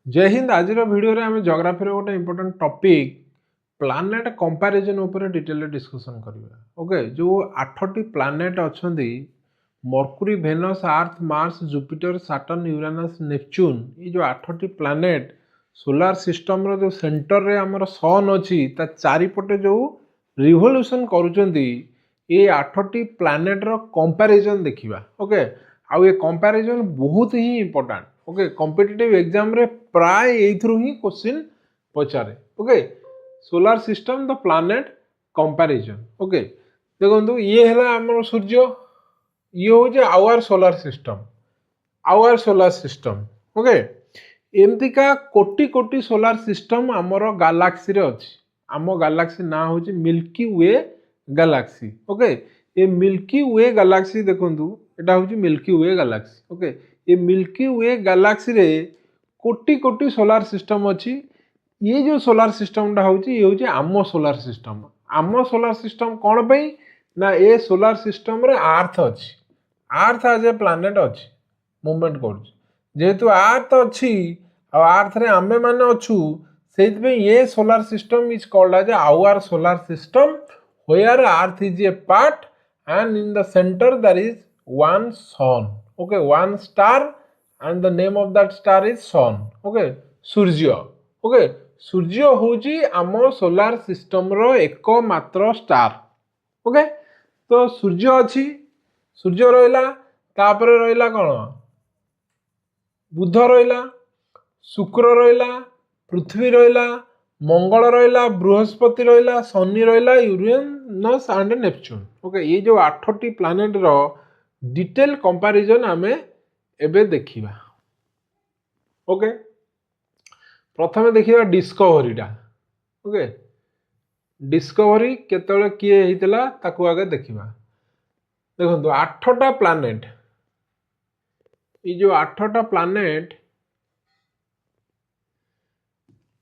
जय हिंद। आज वीडियो रे आम जियोग्राफी गोटे इंपोर्टेंट टॉपिक प्लानेट कंपैरिजन ऊपर डिटेल डिस्कशन करवा। ओके, जो 8टी प्लानेट अच्छा Mercury, Venus, Earth, Mars, Jupiter, Saturn, Uranus, Neptune, ये जो 8टी प्लानेट सोलार सिस्टम रो जो सेंटर रे हमर सन अच्छी चारिपटे जो रिवोल्यूशन करुचंदी ये 8टी प्लानेट रो कंपैरिजन देखिबा। ओके, आउ ये कंपैरिजन बहुत ही इंपोर्टेंट। ओके, कॉम्पिटिटिव एग्जाम रे प्राय एथरू ही क्वेश्चन पचारे। Okay, solar system the planet comparison. Okay, देखो ये है हमर सूर्य, ये हूँ our solar system, our solar system. Okay, एमतीका कोटी कोटी सोलार सिस्टम आमर गैलेक्सी रे अछि। आम गैलेक्सी ना हूँ मिल्की वे गैलेक्सी। ओके, ये मिल्की वे गैलेक्सी देखंतु, एटा हूँ मिल्की वे गैलेक्सी। ओके, ये मिल्की वे गैलेक्सी रे कोटी कोटी सोलार सिस्टम अच्छी। ये जो सोलार सिस्टम ये हूँ आम सोलार सिस्टम। आम सोलार सिस्टम कौन पे ना ये सोलार सिस्टम रे अर्थ अच्छी। अर्थ एज ए प्लानेट अच्छी मूवमेंट करेतु अर्थ अच्छी अर्थ रे आमे माने अच्छू से ये solar system is called as our solar system where earth is a part and in the center there is one sun. Okay, one star and the name of that star is sun. Okay, सूर्य। Okay, सूर्य हूँ आम solar system रो एकमात्र star. Okay, तो सूर्य अच्छी, सूर्य रहा तापर रहा कौन बुध रहा, शुक्र रहा, पृथ्वी रहा, मंगल रहा, बृहस्पति रहा, शनि रहा, यूरेनस एंड नेपच्यून। ओके, ये जो 8टी प्लानेट रो डिटेल कंपैरिजन आमे एबे देखिबा। ओके, प्रथमे देखिबा डिस्कवरी टा। ओके, डिस्कवरी केतले किए हितला ताकू आगे देखिबा। देखो 8टा प्लानेट, ये जो 8टा planet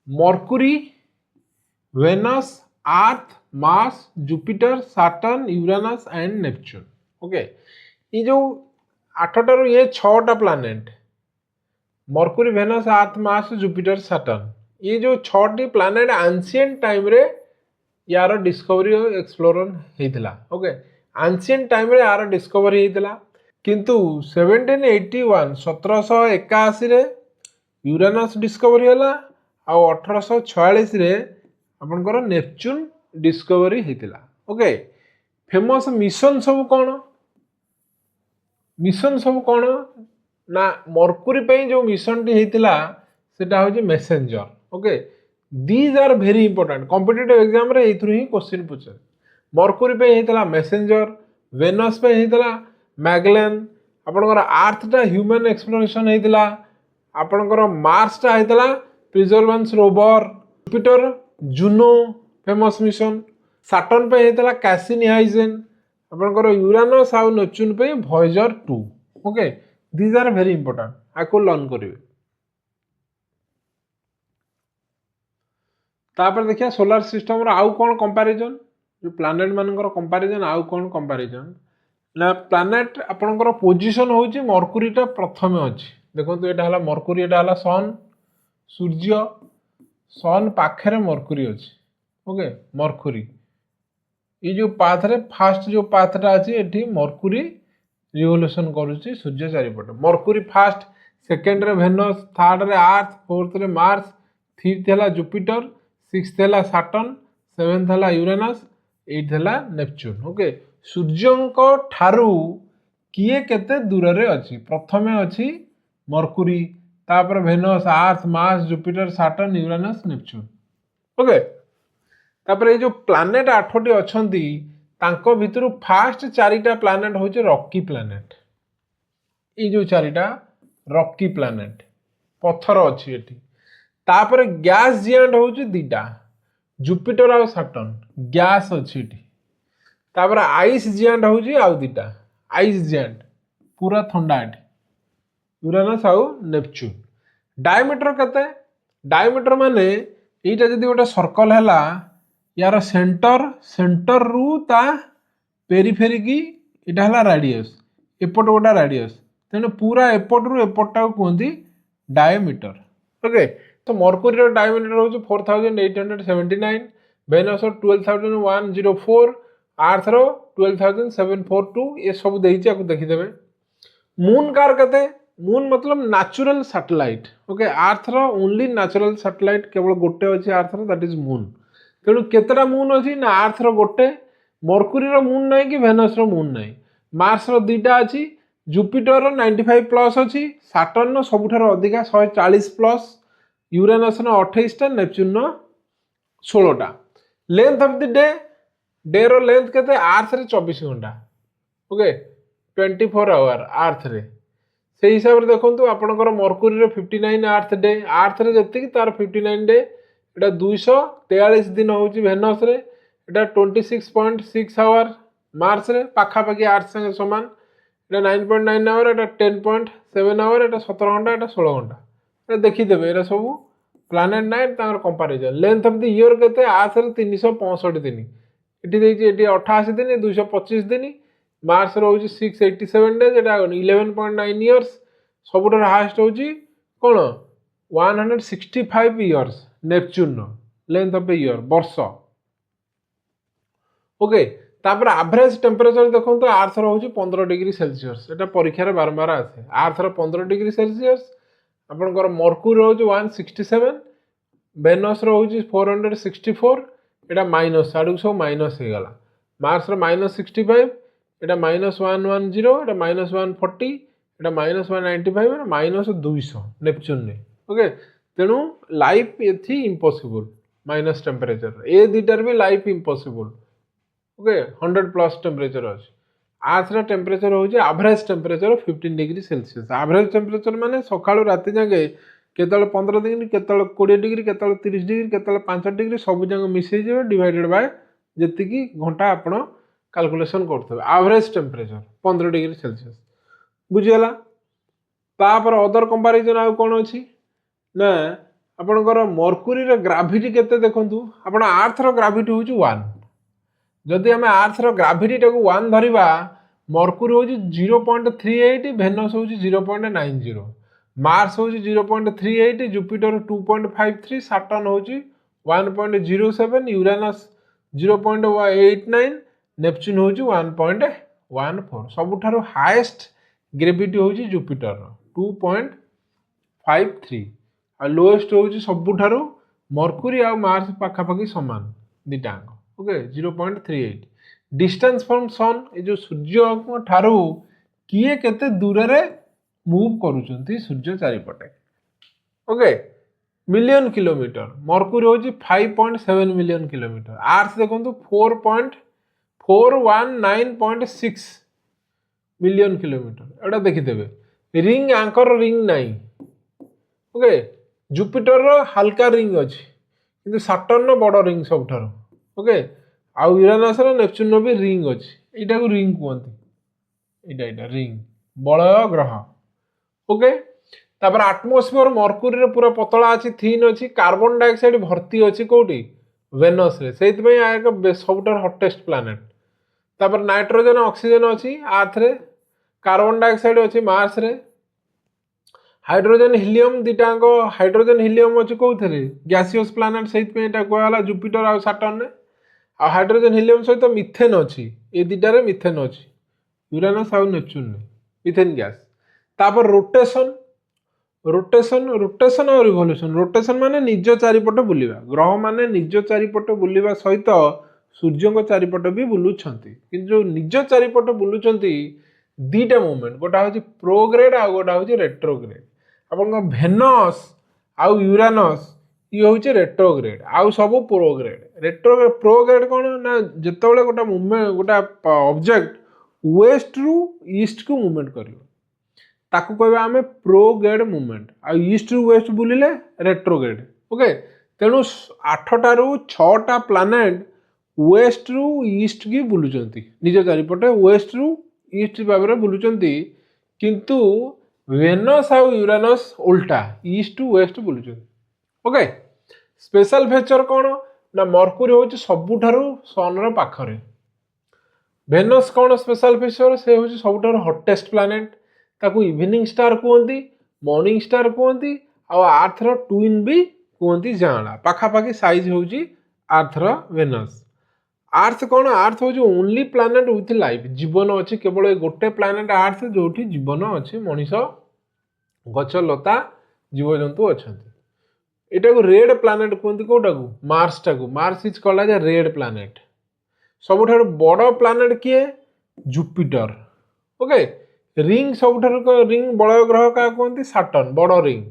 Mercury, Venus, Earth, Mars, Jupiter, Saturn, Uranus and Neptune. Okay, ये जो 8टा रो ये 6टा planet Mercury, Venus, Earth, Mars, Jupiter, Saturn, ये जो 6टी प्लानेट एंशिएंट टाइम रे यार डिस्कवरी एक्सप्लोरन हेतिला। ओके, एंशिएंट टाइम रे यार डिस्कवरी हेतिला, किंतु 1781 रे यूरेनस डिस्कवरी होला आ 1846 रे आपनकर नेपच्यून डिस्कवरी हेतिला। ओके, फेमस मिशन सब कौन, मिशन सब कौन ना मर्क्यूरी पे जो मिशन टी हेतिला सेटा होची messenger. Okay, these are very important competitive exam रे एथुर ही क्वेश्चन पूछे। मर्क्यूरी पे हेतिला मेसेंजर, वेनस पे हेतिला मैगेलन, आपनकर अर्थ टा ह्यूमन एक्सप्लोरेशन हेतिला, आपनकर मार्स टा हेतिला Perseverance rover, Jupiter Juno famous mission, Saturn पे हेतिला कैसिनी हाइजेन, आपनकर यूरेनस आ नेपच्यून पे Voyager 2। Okay, these are very important, आको लर्न करिवे। तापर देखिया सोलार सिस्टम रो आउ कोन कंपैरिजन, जो प्लैनेट मानकर कंपैरिजन आउ कोन कंपैरिजन ना प्लैनेट आपनकर पोजीशन होची मर्क्यूरी टा प्रथमे अछि। देखंतु एटा हला मर्क्यूरी, एटा हला सन, सूर्य, सन पाखरे मर्क्यूरी अछि। ओके, मर्क्यूरी ये जो पाथ रे फास्ट जो पाथटा अछि एठी मर्क्यूरी रिवोल्यूशन करूची सूर्य चारिपटे। मर्क्यूरी फास्ट, सेकेंड रे वेनस, थर्ड रे अर्थ, फोर्थ रे मार्स, फिफ्थ हला जुपिटर, सिक्स्थ हला सैटर्न, सेवेंथ हला यूरेनस, एट हला नेपच्यून। ओके, सूर्यंको ठारू किए केते दूर रे अछि, प्रथमे अछि मर्क्यूरी, तापर Venus, Earth, Mars, Jupiter, Saturn, Uranus, Neptune. Okay, तापर ये जो प्लैनेट 8टी अछंती तांको भितरु फास्ट 4टा प्लैनेट होचे रॉकी प्लैनेट। ये जो 4टा रॉकी प्लैनेट पत्थर अछि एठी। तापर गैस जिएंट होचे 2टा, जुपिटर और सैटर्न गैस अछि एठी। तापर आइस जिएंट होचे आउ 2टा, आइस जिएंट पूरा ठंडा एठी, यूरेनस आउ नेपच्यून। डायमीटर केते, डायमीटर माने एटा जदी गोटे सर्कल हैला यार सेंटर, सेंटर रु ता पेरिफेरी की एटा हला रेडियस, एपट गोटा रेडियस, तेने पूरा एपट रु एपट टा कहंती डायमीटर। ओके तो मरकुरी डायमीटर हूँ 4879, भेनस 12104, आर्थर 12742 ये सब देखीदे। मून कार केते मून मतलब natural satellite okay Arthur only natural satellite केवल गोटे अच्छे आर्थर दैट इज मून तेणु केतेटा मून अच्छी ना आर्थर गोटे मरकुरी मून ना कि भेनस मून ना मार्स दुईटा अच्छी जुपिटर 95 प्लस अच्छी सैटर्न सबुठार अधिका 140 प्लस यूरेनस 28टा नेपच्यून 16टा length of the day day रो लेंथ केते आर्थ रे 24 घंटा ओके 24 आवर आर्थ रे से हिसाब से देखो आपंकर मरकुरी 59 आर्थ डे आर्थ रे जति तार 59 डे एटा 243 दिन हूँ भेनस रे एटा 26.6 आवर मार्स रे पाखापाखि आर्थ संगे समान एटा 9.9 आवर एटा 10.7 आवर एटा 17 घंटा एटा 16 घंटा देखीदेवे एरा सब प्लानेट नाइट comparison length of the year केते आर्थ रे 365 दिन ये 88 दिन 225 दिन मार्स रोज 687 डेज एटा 11.9 इयर्स सबुठार हाएस्ट होची कोन 165 years Neptune length of the year वर्ष ओके तापर एवरेज टेम्परेचर देखो तो आर्थ रोज 15 डिग्री सेल्सियस एटा परीक्षा रे बारंबार आसे आर्थ रो 15 डिग्री सेल्सियस आपनकर मरकुरी रोज 167 भेनस रोज 464 एटा माइनस आडू सब माइनस हो गला मार्स रो -65 एटा -110 एटा -140 एटा -195 एटा -200 नेपच्यून ने ओके तेणु लाइफ एथि इम्पॉसिबल माइनस टेम्परेचर ए दुटार भी life impossible okay 100 plus temperature अच्छे आर्थ रा टेम्परेचर होची average temperature 15 degree celsius average temperature माने सकाळु राति जाके केतल 15 डिग्री केतल 20 डिग्री केतल 30 डिग्री केतल 5 डिग्री सब जंग मिसई जे डिवाइडेड बाय जेतिकी घंटा आपण कैलकुलेशन करथबे एवरेज टेम्परेचर 15 डिग्री सेल्सियस बुझियला तापर अदर कंपैरिजन आ कोन अछि ना आपनकर मरकुरी रे ग्रेविटी केते देखंतु आपण आर्थ रो ग्रेविटी होची 1 जदि आम आर्थ रो ग्रेविटी टाको 1 धरिबा मरकुरी होची 0.38 भेनस होची 0.90 मार्स होची 0.38 जुपिटर 2.53 सैटर्न होची 1.07 यूरेनस 0.89 नेपच्यून होची 1.14 सबुठारो हाईएस्ट ग्रेविटी होची जुपिटर 2.53 आ लोएस्ट होची सबुठारो मरकुरी आ मार्स पाखापाखि समान दिटांग ओके 0.38 डिस्टेंस फ्रॉम सन ए जो सूर्य ठारू किए केते दूर रे मूव करूचंती सूर्य चारिपटे ओके मिलियन किलोमीटर मरकुरी होची 5.7 मिलियन किलोमीटर आर्थ देखंतु 4.419.6 मिलियन किलोमीटर एटा देखिदेबे रिंग आंकर रिंग नाही ओके जुपिटर रो हल्का रिंग अछि किंतु सैटर्न रो बड़ रिंग सबठारो ओके आ यूरेनस रो नेपच्यून रो भी रिंग अछि एटा को रिंग कहंती एटा रिंग बलय ग्रह ओके तापर एटमॉस्फेयर मरकुरी रे पूरा पतला अछि थीन अछि कार्बन डाइऑक्साइड भर्ती अछि कोठी वेनस रे सेति पय एक सबटार हॉटेस्ट प्लैनेट तापर नाइट्रोजन ऑक्सीजन अछि अर्थ रे कार्बन डाइऑक्साइड अछि मार्स रे हाइड्रोजन हीलियम दिटांग हाइड्रोजन हीलियम अछि कोथरे गैसियस प्लैनेट सेति पय एटा कोहाला जुपिटर आ सैटर्न रे आ हाइड्रोजन हीलियम सहित मिथेन अछि ए दिटारे मिथेन अछि यूरेनस आ नेपच्यून रे मिथेन गैस तापर रोटेशन रोटेशन रोटेशन और रिवोल्यूशन रोटेशन माने निज चारिपट बुलिबा ग्रह माने निज चारिपट बुलिबा सहित सूर्य को चारिपट भी बुलुछंती कि जो निज चारिपट बुलुछंती दीटा मूवमेंट गोटा होची प्रोग्रेड आ गोटा होची रेट्रोग्रेड आपन भेनस आ यूरेनस ये होची रेट्रोग्रेड आ सब प्रोग्रेड रेट्रोग्रेड प्रोग्रेड कोन ना जेतेबेले गोटा मूवमेंट गोटा ऑब्जेक्ट वेस्ट रु ईस्ट को मूवमेंट करियो ताकू कहबा आमे प्रोग्रेड मूवमेंट आ ईस्ट रु वेस्ट बुलिले रेट्रोग्रेड ओके तेणु 8टा रु 6टा प्लैनेट वेस्ट रु ईस्ट की बुलुचंती निज चारिपटे वेस्ट रु ईस्ट भाव में बुलुचंती किंतु वेनस आ यूरेनस उल्टा ईस्ट टू वेस्ट बुलुचंती ओके स्पेशल फीचर कौन ना मरकुरी होची सबुठारु सन रो पाखरे वेनस कौन स्पेशल फीचर से होची सबुठारु हॉटेस्ट प्लैनेट ताकू इवनिंग स्टार कहती मॉर्निंग स्टार कहती आ आर्थर ट्विन भी कहते जाँला पाखापाखि साइज हूँ आर्थर वेनस। आर्थ कौन आर्थ हूँ ओनली प्लानेट विथ लाइफ जीवन अच्छी केवल गोटे प्लानेट आर्थ जो जीवन अच्छी मनीष गछ लता जीवजंतु अच्छा यहाँ को रेड प्लानेट कहते कौटा को मार्स टाक Mars is called as red planet. सबुठ बड़ प्लानेट किए जुपिटर ओके रिंग सबुठ रिंग बड़ ग्रह क्या कहते साटर्न बड़ रिंग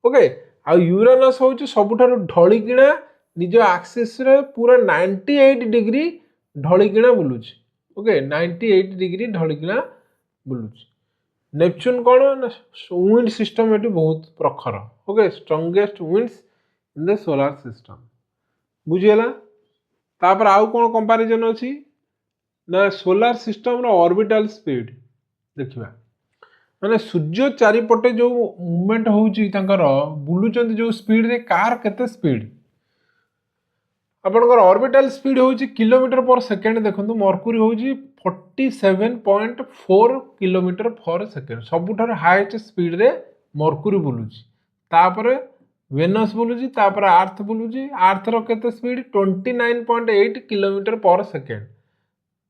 ओके आ यूरेनस हूँ सबुठ ढलिकिना निज आक्सिस रे पूरा 98 डिग्री ढलिकिना बुलूची ओके 98 डिग्री ढलिकिना बुलूची। नेपच्यून कौन ना विंड सिस्टम ये बहुत प्रखर okay strongest winds in the solar system बुझीगला। तापर आउ कौन कंपैरिजन अच्छी ना सोलार सिस्टम रो ऑर्बिटल स्पीड देखिबा माने सूर्य चारिपटे जो मूवमेंट होउची तांकर बुलुचंती जो स्पीड रे कार केते स्पीड आपनकर ऑर्बिटल स्पीड होउची किलोमीटर पर सेकेंड देखंतु मर्क्यूरी होउची 47.4 kilometre per second सबुठार highest speed रे मर्क्यूरी बुलुची। तापर वेनस बुलुची तापर आर्थ बुलुची आर्थ रो केते speed 29.8 kilometre per second.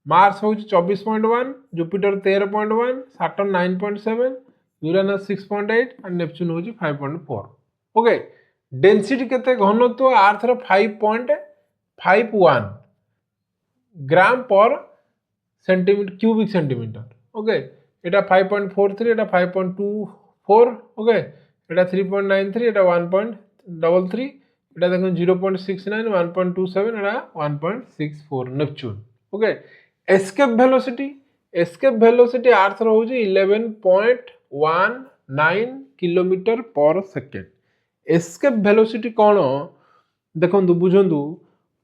Mars होउची 24.1 जुपिटर 13.1 साटर्न 9.7 यूरेनस 6.8 एंड नेपच्यून होउची 5.4 ओके। डेंसिटी केते घनत्व आर्थ रो 5.51 ग्राम पर सेंटीमीटर क्यूबिक सेंटीमीटर ओके एटा 5.43 एटा 5.24 ओके एटा 3.93 एटा 1.33 एटा देखो 0.69 1.27 एटा 1.64 नेपच्यून ओके। एस्केप वेलोसिटी आर्थ रो होउची 11.19 kilometre per second. Escape velocity कौन देखो बुझंतु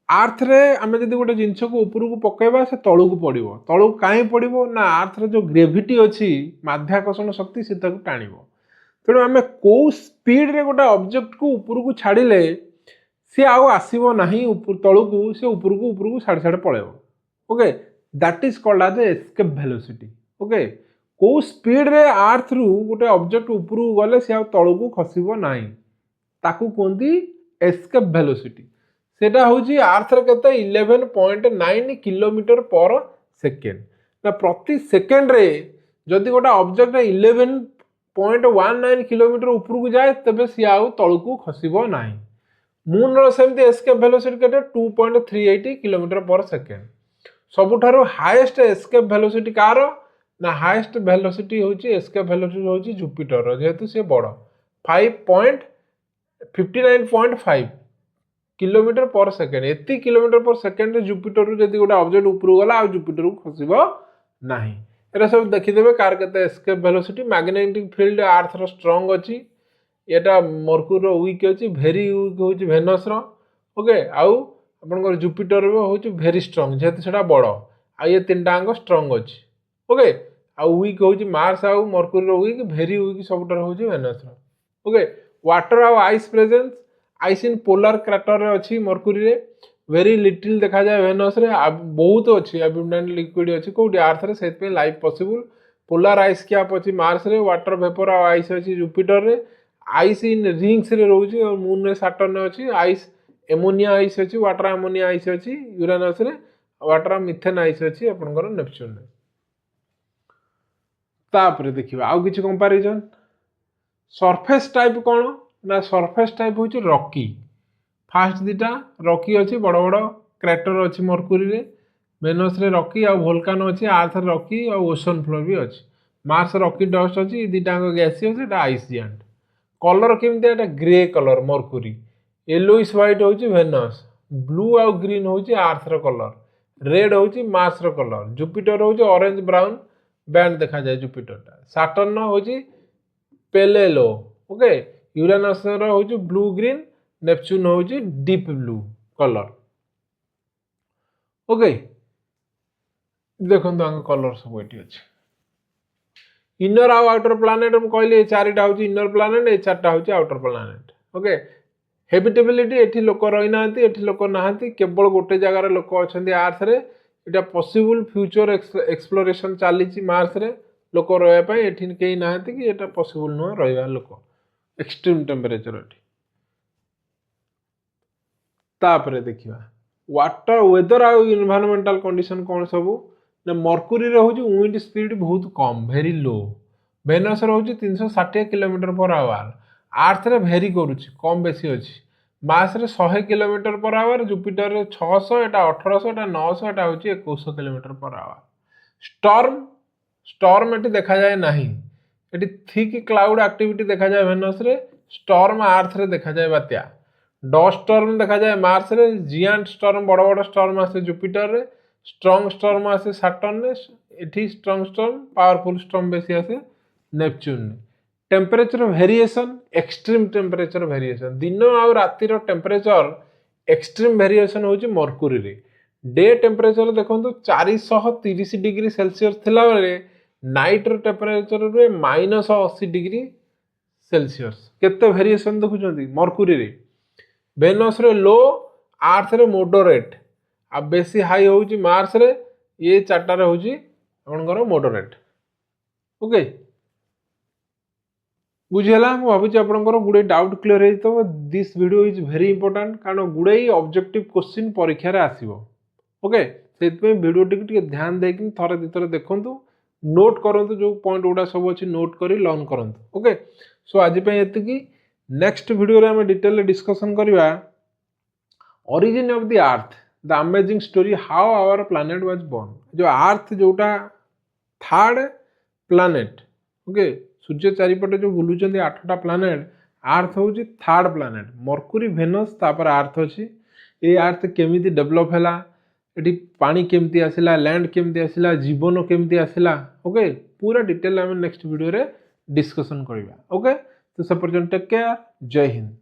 आर्थ रे आमे जदि गोटे जिनस को ऊपर को पकेबा से तळु को पड़िबो तळु काहे पड़िबो ना आर्थ रे जो ग्रेविटी अछि माध्याकर्षण शक्ति से ताको टाणिबो तेणु आमे को स्पीड रे गोटे ऑब्जेक्ट को ऊपर को छाड़िले सी आउ आसीबो नाही ऊपर तळु को से ऊपर को छाड़ छाड़ पळेबो okay that is called as escape velocity okay. को स्पीड रे आर्थ रु गोटे ऑब्जेक्ट ऊपर को गले से आउ तळु को खसिबो नाही ताकू कहती एस्केप वेलोसिटी सेटा होची आर्थ रे केते 11.9 किलोमीटर पर सेकेंड ना प्रति सेकेंड रे जदि गोटा ऑब्जेक्ट 11.19 किलोमीटर ऊपर को जाए तबे सी आउ तळु को खसिबो नाही। मून रो सेमती एस्केप वेलोसिटी केते 2.38 किलोमीटर पर सेकेंड। सबुठारो हाईएस्ट एस्केप वेलोसिटी कार ना हाईएस्ट वेलोसिटी होची एस्केप वेलोसिटी होची जुपिटर रो जेहेतु से बड़ 59.5 किलोमीटर पर सेकेंड एति किलोमीटर पर सेकेंड जुपिटर रु जदि गोटे ऑब्जेक्ट ऊपर गला आ जुपिटर को खसिबो नाही। एरा सब देखिदेबे कार केते escape velocity magnetic field Earth रो स्ट्रांग अछि एटा मर्क्यूरी रो वीक अछि वेरी वीक होछि वेनस रो ओके आउ आपनकर जुपिटर रो होछि वेरी स्ट्रांग जेते सेटा बड़ आ ये तीनटा अंग स्ट्रांग अछि ओके आउ वीक होछि मार्स आउ मर्क्यूरी रो वीक वेरी वीक सबटर होछि वेनस रो ओके। वाटर आउ ice presence ice in polar crater रे अछि मर्क्यूरी रे वेरी लिटिल देखा जाय वेनस रे बहुत अछि अबंडेंट लिक्विड अछि कोडी अर्थ रे सेत पे life possible. Polar ice cap अछि मार्स रे वाटर वेपर आउ आइस अछि जुपिटर रे आइस इन रिंग्स रे रहउछि और मून रे सैटर्न रे अछि आइस एमोनिया आइस अछि वाटर एमोनिया आइस अछि यूरेनस रे वाटर मीथेन आइस अछि आपनकर नेपच्यून रे। तापर देखिबा आउ किछ कंपैरिजन सरफेस टाइप कौन ना सरफेस टाइप होची रॉकी फास्ट दीटा रॉकी अच्छी बड़ बड़ क्रेटर अच्छी मर्क्यूरी रे वेनस रे रॉकी आ वोल्कानो अच्छी आर्थ रे रॉकी आ ओशन फ्लोर भी अच्छी मार्स रॉकी डस्ट अच्छी दीटा गैसियस एटा आइस जिएंट। कलर केमती एटा grey colour mercury yellowish white होची वेनस ब्लू आ ग्रीन होची आर्थ रो कलर रेड होची मार्स रो कलर जुपिटर होची ऑरेंज ब्राउन बैंड देखा जाए जुपिटर टा सैटर्न होची पेल येलो ओके यूरेनस रो होची ब्लू ग्रीन नेपच्यून होची डीप ब्लू कलर ओके। देखो कलर सब ये अच्छे इनर आउ आउटर प्लानेट कहली चारिटा हूँ इनर प्लानेट ये चार्टा हूँ आउटर प्लानेट ओके। हेबिटेबिलिटी एठी लोक रही ना एठी लोक ना केवल गोटे जगार लोक अच्छा आर्थ रे इटा पॉसिबल फ्यूचर एक्सप्लोरेशन चली मार्स रे लोक रहा एठी कहीं ना कि एटा पॉसिबल नुह रहा लोक एक्सट्रीम टेम्परेचर एटी तापर देखिए वाटर वेदर आ इन्वायरमेंटल कंडीशन कौन सब ना मर्क्यूरी रोचे विंड स्पीड बहुत कम वेरी लो वेनस रोचे 360 किलोमीटर पर आवर आर्थ रे भेरी करुच्ची कम बेसी अच्छी मास रे 100 किलोमीटर पर आवर जुपिटर रे 600 एटा 1800 एटा 900 एटा होची 2100 kilometre per hour storm storm eighty देखा जाए नहीं एटी थिक क्लाउड एक्टिविटी देखा जाए वेनस रे स्टॉर्म आर्थ रे देखा जाए बात्या डस्ट स्टॉर्म देखा जाए मार्स रे जियांट स्टॉर्म बड़ बड़ स्टॉर्म आसे जुपिटर रे स्ट्रॉन्ग स्टॉर्म आसे सैटर्न रे एठी स्ट्रॉन्ग स्टॉर्म पावरफुल स्टॉर्म बेसी आसे नेपच्यून रे temperature variation extreme temperature variation दिन आ रातिर टेम्परेचर एक्सट्रीम वेरिएशन होची मर्क्यूरी रे डे टेम्परेचर देखो 430 डिग्री सेल्सियस थिला बेले नाइट रो टेम्परेचर रे -80 डिग्री सेल्सियस केते वेरिएशन देखुछंती मर्क्यूरी रे वेनस रे लो आर्थ रे मॉडरेट आ बेसी हाई होची मार्स रे ये चारटा रे होची आपनकर मॉडरेट ओके बुझेला मु भाबुची आपनकर गुडे डाउट क्लियर हे तो this video is very important कारण गुडे ऑब्जेक्टिव क्वेश्चन परीक्षा रे आसीबो ओके सेत पे वीडियो टिक ध्यान देकिन थरे दितरे देखंतु नोट करंतु जो पॉइंट गुडा सब अछि नोट करी लर्न करंतु ओके सो आज पे एतिकी नेक्स्ट वीडियो रे हम डिटेल डिस्कशन करबा origin of the earth the amazing story how our planet was born जो अर्थ जोटा थर्ड प्लैनेट ओके सूर्य चारिपटे जो बुलुचंदी 8टा प्लैनेट अर्थ होची थर्ड प्लैनेट मर्क्यूरी वेनस तापर अर्थ अछि ए अर्थ केमिति डेवलप हैला एटी पानी केमिति आसिला लैंड केमिति आसिला जीवन केमिति आसिला ओके पूरा डिटेल हम नेक्स्ट वीडियो रे डिस्कशन करबा ओके तो सब पर्यंत टेक केयर जय हिंद।